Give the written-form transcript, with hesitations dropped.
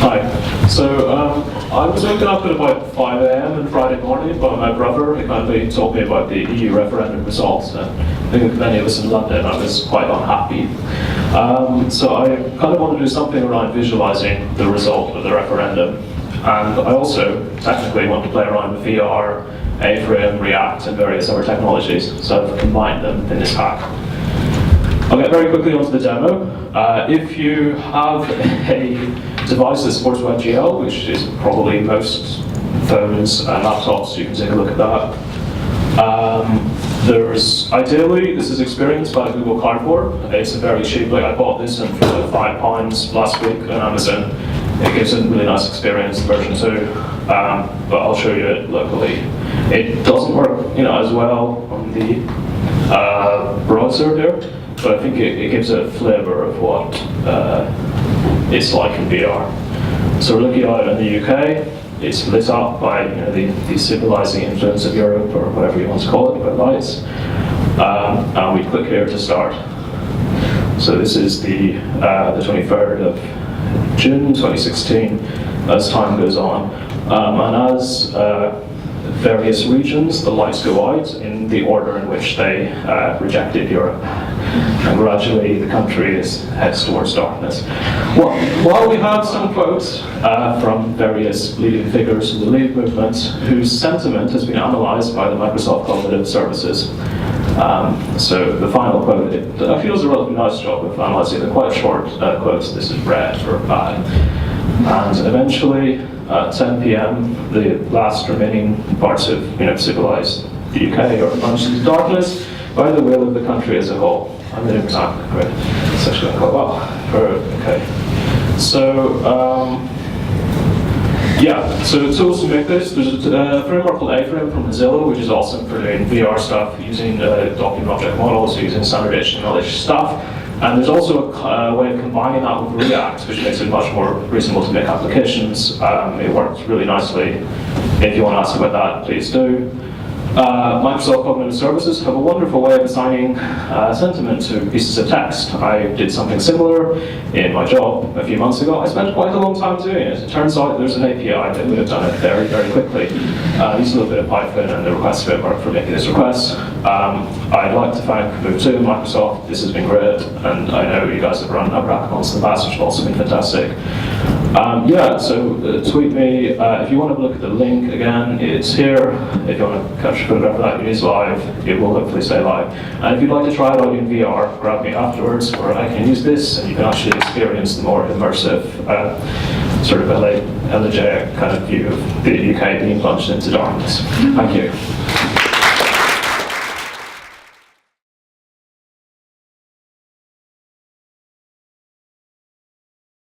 Hi. So I was woken up at about 5 a.m. on Friday morning by my brother. He kindly told me about the EU referendum results, and I think with many of us in London, I was quite unhappy. So I kind of want to do something around visualizing the result of the referendum, and I also technically want to play around with VR, A-frame, React, and various other technologies. So I've combined them in this hack. I'll get very quickly onto the demo. If you have a device that supports WebGL, which is probably most phones and laptops, you can take a look at that. Ideally, this is experienced by Google Cardboard. It's a very cheap, I bought this for £5 last week on Amazon. It gives a really nice experience, version 2, but I'll show you it locally. It doesn't work as well on the browser there, but I think it gives a flavor of what it's like in VR. So we're looking at it in the UK. It's lit up by the civilizing influence of Europe, or whatever you want to call it, by lights. And we click here to start. So this is the 23rd of June 2016, as time goes on. And as various regions, the lights go out in the order in which they rejected Europe. And gradually the country heads towards darkness. Well, while we have some quotes from various leading figures in the Leave movement, whose sentiment has been analysed by the Microsoft Cognitive Services. So the final quote, it actually does a relatively nice job of analysing the quite short quotes. This is red or bad. And eventually, at 10 p.m., the last remaining parts of civilized UK are plunged into darkness by the will of the country as a whole. I'm in example, great. It's actually going to go well. Okay. So, so tools to make this. There's a framework called A-frame from Mozilla, which is awesome for doing VR stuff, using document object models, using standard HTML-ish stuff. And there's also a way of combining that with React, which makes it much more reasonable to make applications. It works really nicely. If you want to ask about that, please do. Microsoft Cognitive Services have a wonderful way of assigning sentiment to pieces of text. I did something similar in my job a few months ago. I spent quite a long time doing it. It turns out there's an API that would have done it very, very quickly. I used a little bit of Python and the request framework for making this request. I'd like to thank Move2 and Microsoft. This has been great, and I know you guys have run other hackathons in the past, which have also been fantastic. So tweet me if you want to look at the link again. It's here. If you want to catch a photograph of that, it is live. It will hopefully stay live. And if you'd like to try it out in VR, grab me afterwards, where I can use this, and you can actually experience the more immersive, sort of elegiac kind of view of the UK being plunged into darkness. Thank you.